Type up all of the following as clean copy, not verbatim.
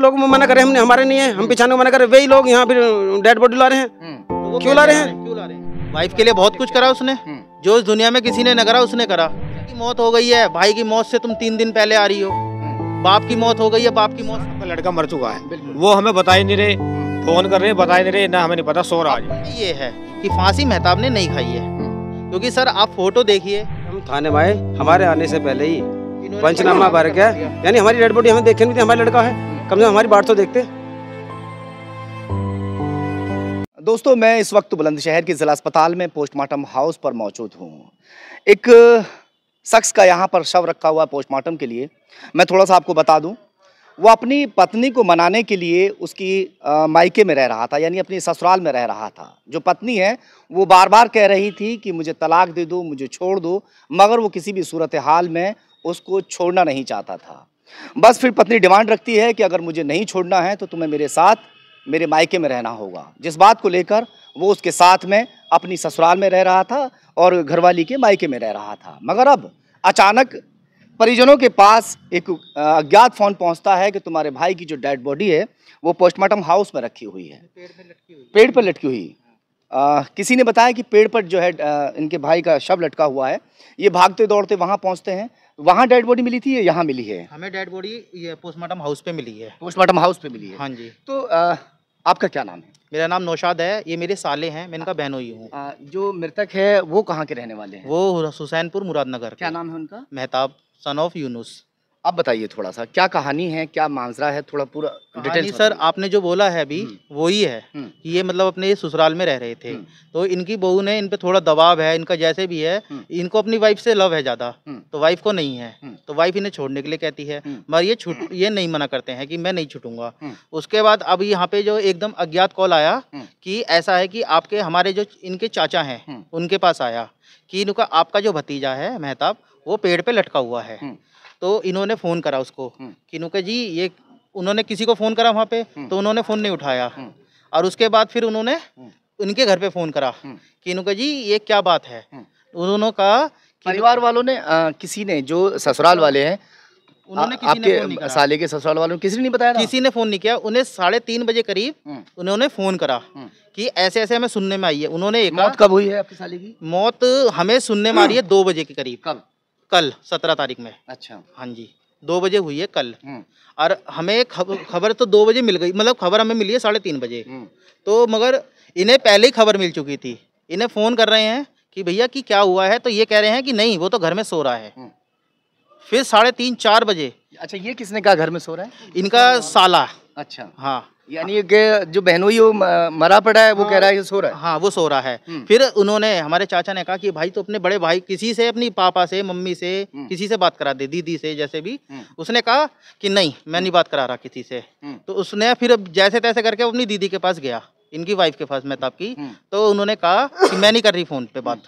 लोग मना करे, हमने हमारे नहीं है, हम पिछाने को मना करे, वही लोग यहाँ फिर डेड बॉडी ला रहे हैं। क्यों ला रहे हैं? वाइफ के लिए बहुत कुछ करा उसने, जो इस दुनिया में किसी ने न करा उसने करा। की मौत हो गई है, भाई की मौत से तुम 3 दिन पहले आ रही हो, बाप की मौत हो गई है, बाप की मौत। लड़का मर चुका है, वो हमें बता ही नहीं रहे, फोन कर रहे हैं बता ही नहीं रहे, ना हमें नहीं पता सो रहा है। ये है कि फांसी मेहताब ने नहीं खाई है, क्योंकि सर आप फोटो देखिए, हम थाने में आए, हमारे आने से पहले ही पंचनामा भर गया, यानी हमारी डेड बॉडी हमें देखे नहीं थी, हमारा लड़का है, कम से कम हमारी बात तो देखते। दोस्तों, मैं इस वक्त बुलंदशहर के जिला अस्पताल में पोस्टमार्टम हाउस पर मौजूद हूँ। एक शख्स का यहाँ पर शव रखा हुआ पोस्टमार्टम के लिए। मैं थोड़ा सा आपको बता दूँ, वो अपनी पत्नी को मनाने के लिए उसकी मायके में रह रहा था, यानी अपनी ससुराल में रह रहा था। जो पत्नी है वो बार बार कह रही थी कि मुझे तलाक दे दो, मुझे छोड़ दो, मगर वो किसी भी सूरत हाल में उसको छोड़ना नहीं चाहता था। बस फिर पत्नी डिमांड रखती है कि अगर मुझे नहीं छोड़ना है तो तुम्हें मेरे साथ मेरे मायके में रहना होगा, जिस बात को लेकर वो उसके साथ में अपनी ससुराल में रह रहा था और घरवाली के मायके में रह रहा था। मगर अब अचानक परिजनों के पास एक अज्ञात फ़ोन पहुंचता है कि तुम्हारे भाई की जो डेड बॉडी है वो पोस्टमार्टम हाउस में रखी हुई है, पेड़ पर लटकी हुई। किसी ने बताया कि पेड़ पर जो है इनके भाई का शव लटका हुआ है। ये भागते दौड़ते वहाँ पहुँचते हैं, वहाँ डेड बॉडी मिली थी, यहाँ मिली है? हमें डेड बॉडी ये पोस्टमार्टम हाउस पे मिली है। पोस्टमार्टम हाउस पे मिली है? हाँ जी। तो आपका क्या नाम है? मेरा नाम नौशाद है, ये मेरे साले हैं, मैं इनका बहनोई हूँ। जो मृतक है वो कहाँ के रहने वाले हैं? वो हुसैनपुर मुरादनगर। क्या नाम है उनका? Mehtab son of Yunus. आप बताइए थोड़ा सा, क्या कहानी है, क्या मांजरा है, थोड़ा पूरा डिटेल। सर आपने जो बोला है अभी वही है कि ये मतलब अपने ससुराल में रह रहे थे, तो इनकी बहू ने इन पे थोड़ा दबाव है, इनका जैसे भी है, इनको अपनी वाइफ से लव है ज़्यादा, तो वाइफ को नहीं है, तो वाइफ इन्हें छोड़ने के लिए कहती है, मगर ये नहीं मना करते हैं कि मैं नहीं छूटूंगा। उसके बाद अब यहाँ पे जो एकदम अज्ञात कॉल आया कि ऐसा है कि आपके हमारे जो इनके चाचा हैं उनके पास आया कि इनका आपका जो भतीजा है मेहताब वो पेड़ पे लटका हुआ है। तो इन्होंने फ़ोन करा उसको कि नुका जी ये, उन्होंने किसी को फ़ोन करा वहाँ पे, तो उन्होंने फ़ोन नहीं उठाया। और उसके बाद फिर उन्होंने उनके घर पे फ़ोन करा कि नुका जी ये क्या बात है। उन्होंने कहा परिवार वालों ने किसी ने, जो ससुराल वाले हैं, उन्होंने किसी ने फ़ोन नहीं करा, साले के ससुराल वालों ने किसी ने नहीं बताया? किसी ने फ़ोन नहीं किया। उन्हें 3:30 बजे करीब उन्होंने फ़ोन करा कि ऐसे ऐसे हमें सुनने में आई है। उन्होंने मौत कब हुई है आपकी साले की? मौत हमें सुनने में आ रही है 2 बजे के करीब। कब? कल 17 तारीख में। अच्छा। हाँ जी, 2 बजे हुई है कल। और हमें खबर तो 2 बजे मिल गई, मतलब खबर हमें मिली है 3:30 बजे। तो मगर इन्हें पहले ही खबर मिल चुकी थी। इन्हें फ़ोन कर रहे हैं कि भैया कि क्या हुआ है, तो ये कह रहे हैं कि नहीं वो तो घर में सो रहा है। फिर 3:30-4 बजे। अच्छा, ये किसने कहा घर में सो रहा है? इनका साला। अच्छा। हाँ, यानी कि जो बहनोई वो मरा पड़ा है, वो कह रहा है कि सो रहा है। हाँ, वो सो रहा है। फिर उन्होंने, हमारे चाचा ने कहा कि भाई तो अपने बड़े भाई किसी से, अपनी पापा से, मम्मी से, किसी से बात करा दे, दीदी से, जैसे भी। उसने कहा कि नहीं मैं नहीं बात करा रहा किसी से। तो उसने फिर जैसे तैसे करके अपनी दीदी के पास गया, इनकी वाइफ के पास, मेहताब की। तो उन्होंने कहा कि मैं नहीं कर रही फ़ोन पे बात।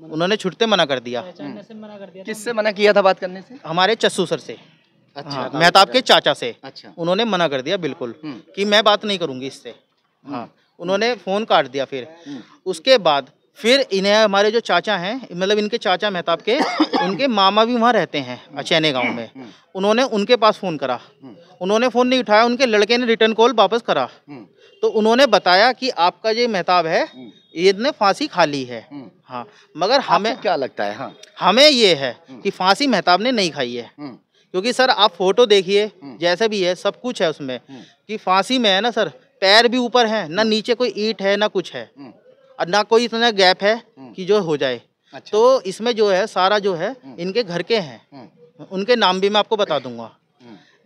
उन्होंने छुटते मना कर दिया। किससे मना किया था बात करने से? हमारे चस्सू सर से। अच्छा। हाँ, मेहताब के चाचा से। अच्छा। उन्होंने मना कर दिया बिल्कुल कि मैं बात नहीं करूंगी इससे। हाँ, उन्होंने फ़ोन काट दिया। फिर उसके बाद फिर इन्हें हमारे जो चाचा हैं, मतलब इनके चाचा मेहताब के, उनके मामा भी वहाँ रहते हैं अचैने गांव में। उन्होंने उनके पास फ़ोन करा, उन्होंने फ़ोन नहीं उठाया। उनके लड़के ने रिटर्न कॉल वापस करा, तो उन्होंने बताया कि आपका ये मेहताब है इसने फांसी खा ली है। हाँ, मगर हमें क्या लगता है? हाँ, हमें ये है कि फांसी मेहताब ने नहीं खाई है, क्योंकि सर आप फोटो देखिए, जैसे भी है सब कुछ है उसमें कि फांसी में है ना सर, पैर भी ऊपर है ना, नीचे कोई ईंट है ना कुछ है, और ना कोई इतना गैप है कि जो हो जाए। अच्छा। तो इसमें जो है सारा जो है इनके घर के हैं, उनके नाम भी मैं आपको बता दूंगा।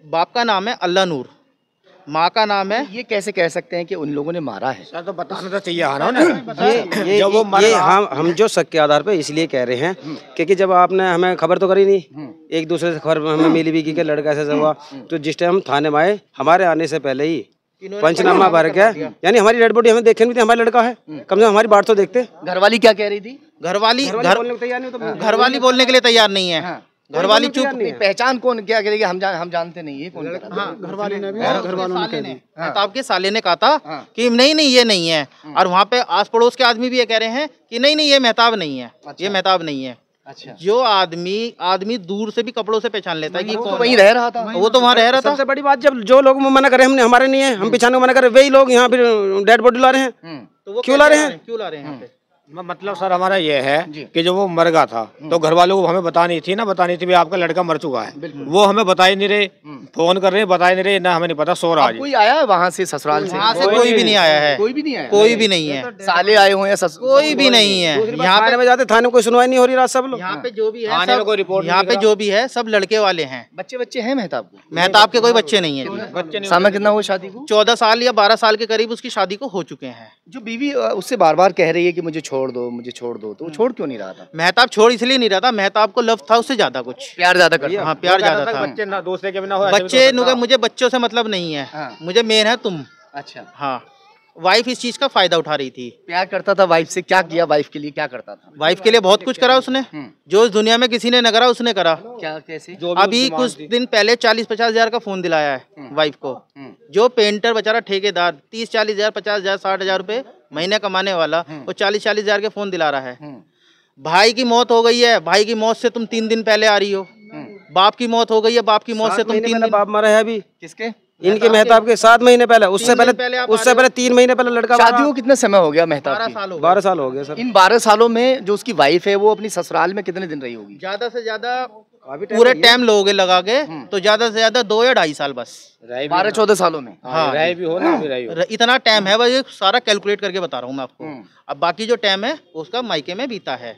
बाप का नाम है अल्लाह नूर, माँ का नाम है। ये कैसे कह सकते हैं कि उन लोगों ने मारा है? सर तो बताना तो चाहिए ना। ये हम जो शक के आधार पे इसलिए कह रहे हैं क्योंकि जब आपने हमें खबर तो करी नहीं, एक दूसरे से खबर हमें मिली भी कि लड़का ऐसा हुआ, तो जिस टाइम हम थाने में आए, हमारे आने से पहले ही पंचनामा भर गया, यानी हमारी डेड बॉडी हमें देखे नहीं थी, हमारा लड़का है, कम से कम हमारी बात तो देखते। घरवाली क्या कह रही थी? घरवाली बोलने के लिए तैयार नहीं है। घरवाली चुप। पहचान कौन क्या करेगी? हम जानते नहीं है कौन। घरवाली ने भी, मेहताब के साले ने कहा था कि नहीं ये नहीं है। और वहाँ पे आस पड़ोस के आदमी भी ये कह रहे हैं कि नहीं ये मेहताब नहीं है, ये मेहताब नहीं है। अच्छा, जो आदमी दूर से भी कपड़ों से पहचान लेता है कि वो तो कौन वहीं है। रह रहा था। वो तो वहाँ रह रहा था। सबसे बड़ी बात, जब जो लोग मना कर रहे हैं, हमने हमारे नहीं है, हम पिछाने को मना कर रहे हैं, वही लोग यहाँ फिर डेड बॉडी ला रहे हैं। तो वो क्यों ला रहे हैं? क्यों ला रहे हैं यहाँ पे? मतलब सर हमारा ये है कि जो वो मर गया था तो घर वालों को हमें बतानी थी भी आपका लड़का मर चुका है, वो हमें बता ही नहीं रहे, फोन कर रहे हैं बता ही नहीं रहे ना, हमें नहीं पता सो रहा है। कोई आया है वहाँ से, ससुराल से? वहाँ से कोई भी नहीं आया है, कोई भी नहीं आया, कोई भी नहीं है, साले आए हुए हैं, कोई भी नहीं है। यहाँ थाने में जाते, थाने में कोई सुनवाई नहीं हो रही, रात सब लोग यहाँ पे जो भी है थाने में कोई रिपोर्ट यहाँ पे जो भी है सब लड़के वाले हैं। बच्चे हैं मेहताब को? मेहताब के कोई बच्चे नहीं है। बच्चे नहीं। समय कितना हुआ शादी को? 14 साल या 12 साल के करीब उसकी शादी को हो चुके हैं। जो बीवी उससे बार बार कह रही है कि मुझे छोड़ दो, मुझे छोड़ दो, तो वो छोड़ क्यों नहीं रहा था? मेहताब छोड़ इसलिए नहीं रहा था, मेहताब को लव था उससे ज्यादा कुछ, प्यार ज्यादा करता। हाँ प्यार ज्यादा था। बच्चे ना दूसरे के बिना हो, ऐसे भी तो बच्चे हो सकता है। मुझे बच्चों से मतलब नहीं है, हाँ। मुझे मेन है तुम। अच्छा, हाँ, वाइफ इस चीज का फायदा उठा रही थी। प्यार करता था वाइफ से। क्या किया वाइफ के लिए, क्या करता था? वाइफ के लिए बहुत कुछ करा उसने, जो इस दुनिया में किसी ने न करा उसने करा। क्या, कैसे? अभी कुछ दिन पहले 40-50 हजार का फोन दिलाया है वाइफ को। जो पेंटर बेचारा ठेकेदार 30-40 हजार, 50 हजार, 60 हजार रुपए महीने कमाने वाला, वो 40-40 हजार के फोन दिला रहा है। भाई की मौत हो गई है, भाई की मौत से तुम 3 दिन पहले आ रही हो। बाप की मौत हो गई है, बाप की मौत से तुम 3 दिन। बाप मरा है अभी। किसके? इनके मेहताब के 7 महीने पहले, उससे पहले 3 महीने पहले लड़का शादी को कितने समय हो गया मेहताब 12 की? साल हो गए। 12 साल हो गए सर। इन 12 सालों में जो उसकी वाइफ है वो अपनी ससुराल में कितने दिन रही होगी? ज्यादा से ज्यादा पूरे टाइम लोगे लगा के तो ज्यादा से ज्यादा 2 या 2.5 साल बस। 12-14 सालों में? हाँ, रहे भी हो ना भी रही हो। इतना टाइम है, बस ये सारा कैलकुलेट करके बता रहा हूँ मैं आपको। अब बाकी जो टाइम है उसका मायके में बीता है।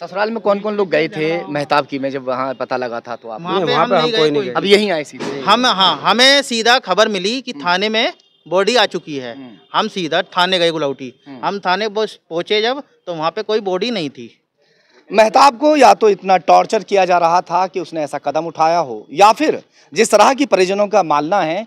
ससुराल में कौन कौन लोग गए थे मेहताब की में जब वहाँ पता लगा था? तो आप वहाँ पे वहाँ हम पे नहीं हम कोई गए, नहीं कोई। गए। अब यहीं आए सीधे? हमें सीधा खबर मिली कि थाने में बॉडी आ चुकी है। हम सीधा थाने गए गुलाउटी। हम थाने बस पहुंचे जब, तो वहाँ पे कोई बॉडी नहीं थी। मेहताब को या तो इतना टॉर्चर किया जा रहा था कि उसने ऐसा कदम उठाया हो, या फिर जिस तरह की परिजनों का मानना है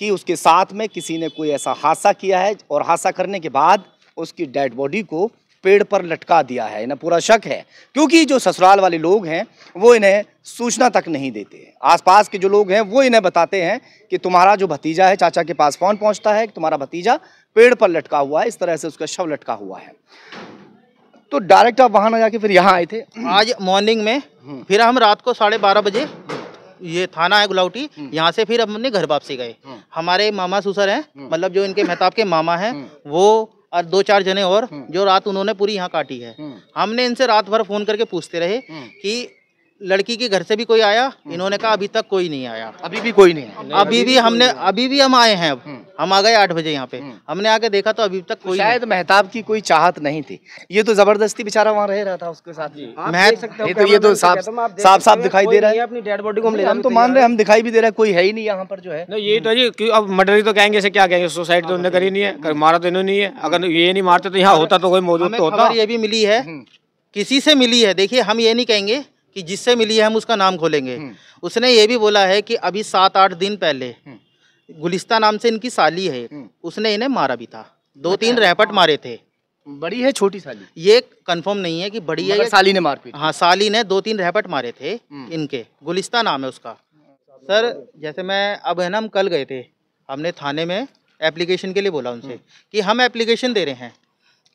कि उसके साथ में किसी ने कोई ऐसा हादसा किया है और हादसा करने के बाद उसकी डेड बॉडी को पेड़ पर लटका दिया है। इन्हें पूरा शक है, क्योंकि जो ससुराल वाले लोग हैं वो इन्हें सूचना तक नहीं देते। आसपास के जो लोग हैं वो इन्हें बताते हैं कि तुम्हारा जो भतीजा है, चाचा के पास फोन पहुंचता है कि तुम्हारा भतीजा पेड़ पर लटका हुआ है, इस तरह से उसका शव लटका हुआ है। तो डायरेक्ट आप वहां ना जाके फिर यहाँ आए थे? आज मॉर्निंग में फिर हम रात को 12:30 बजे, ये थाना है गुलाउटी, यहाँ से फिर हमने घर वापसी गए। हमारे मामा ससुर हैं, मतलब जो इनके मेहताब के मामा हैं, वो और 2-4 जने और जो रात उन्होंने पूरी यहाँ काटी है। हमने इनसे रात भर फोन करके पूछते रहे कि लड़की के घर से भी कोई आया? इन्होंने कहा अभी तक कोई नहीं आया। अभी भी कोई नहीं है? अभी भी हम आए हैं। अब हम आ गए 8 बजे यहाँ पे, हमने आके देखा तो अभी तक कोई शायद मेहताब की कोई चाहत नहीं थी, ये तो जबरदस्ती बेचारा वहाँ रह रहा था उसके साथ। ये तो साफ दिखाई दे रहा है। अपनी डेड बॉडी को हम ले हम तो मान रहे हैं, हम दिखाई भी दे रहा है, कोई है ही नहीं यहाँ पर जो है। नहीं ये तो जी कि अब मर्डर तो कहेंगे से क्या कहेंगे, सुसाइड तो उन्होंने करी नहीं है, मारा तो इन्होंने नहीं है। अगर ये नहीं मारते तो यहाँ होता तो कोई मौजूद तो होता। ये भी मिली है, किसी से मिली है। देखिए हम ये नहीं कहेंगे कि जिससे मिली है हम उसका नाम खोलेंगे। उसने ये भी बोला है कि अभी 7-8 दिन पहले गुलिस्ता नाम से इनकी साली है, उसने इन्हें मारा भी था। 2-3 रैपट मारे थे। बड़ी है छोटी साली? ये कंफर्म नहीं है कि बड़ी है या साली ने मारपीट? हाँ, साली ने 2-3 रैपट मारे थे इनके। गुलिस्ता नाम है उसका। सर जैसे मैं अब है ना, हम कल गए थे, हमने थाने में एप्लीकेशन के लिए बोला उनसे कि हम एप्लीकेशन दे रहे हैं,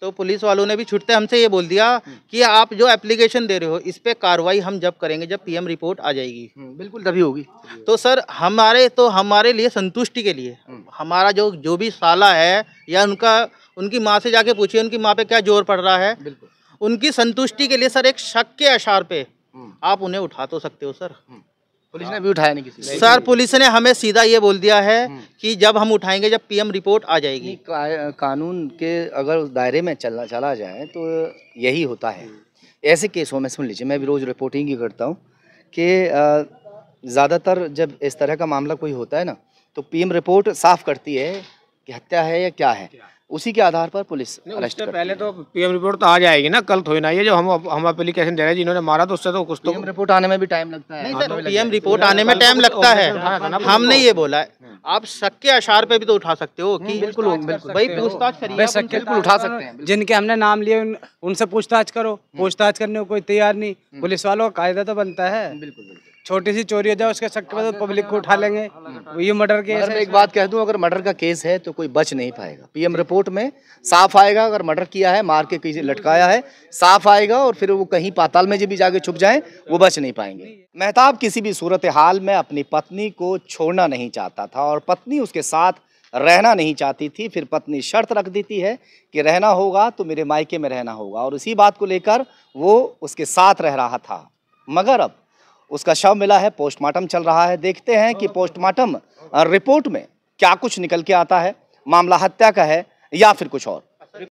तो पुलिस वालों ने भी छुट्टे हमसे ये बोल दिया कि आप जो एप्लीकेशन दे रहे हो इस पे कार्रवाई हम जब करेंगे जब पीएम रिपोर्ट आ जाएगी। बिल्कुल तभी होगी। तो सर हमारे लिए संतुष्टि के लिए हमारा जो भी साला है या उनकी माँ से जाके पूछिए उनकी माँ पे क्या जोर पड़ रहा है, उनकी संतुष्टि के लिए सर एक शक के आसार पे आप उन्हें उठा तो सकते हो सर। पुलिस ने भी उठाया नहीं किसी ने? सर पुलिस ने हमें सीधा ये बोल दिया है कि जब हम उठाएंगे जब पीएम रिपोर्ट आ जाएगी। कानून के अगर उस दायरे में चला जाए तो यही होता है। ऐसे केसों में सुन लीजिए, मैं भी रोज़ रिपोर्टिंग ही करता हूँ कि ज़्यादातर जब इस तरह का मामला कोई होता है ना, तो पीएम रिपोर्ट साफ करती है कि हत्या है या क्या है, उसी के आधार पर पुलिस अरेस्ट करती है। पहले तो पीएम रिपोर्ट तो आ जाएगी ना, कल थोड़ी ना। ये जो हम एप्लीकेशन दे रहे हैं जिन्होंने मारा, तो उससे तो कुछ तो पीएम रिपोर्ट आने में भी टाइम लगता है। नहीं सर, पीएम रिपोर्ट आने में टाइम लगता है, हमने ये बोला है। आप शक के आसार पे भी तो उठा सकते हो कि बिल्कुल भाई पूछताछ करिए, बिल्कुल उठा सकते हैं। जिनके हमने नाम लिए उनसे पूछताछ करो। पूछताछ करने को कोई तैयार नहीं। पुलिस वालों का कायदा तो बनता है। बिल्कुल बिल्कुल। छोटी सी चोरी हो जाए उसके शक के बाद पब्लिक को उठा लेंगे, ये मर्डर केस मगर है। मैं एक बात कह दूं, अगर मर्डर का केस है तो कोई बच नहीं पाएगा। पीएम रिपोर्ट में साफ आएगा, अगर मर्डर किया है, मार के किसी लटकाया है, साफ आएगा, और फिर वो कहीं पाताल में भी जाके छुप जाए, वो बच नहीं पाएंगे। मेहताब किसी भी सूरत हाल में अपनी पत्नी को छोड़ना नहीं चाहता था और पत्नी उसके साथ रहना नहीं चाहती थी। फिर पत्नी शर्त रख देती है कि रहना होगा तो मेरे मायके में रहना होगा, और इसी बात को लेकर वो उसके साथ रह रहा था। मगर अब उसका शव मिला है, पोस्टमार्टम चल रहा है। देखते हैं कि पोस्टमार्टम रिपोर्ट में क्या कुछ निकल के आता है, मामला हत्या का है या फिर कुछ और।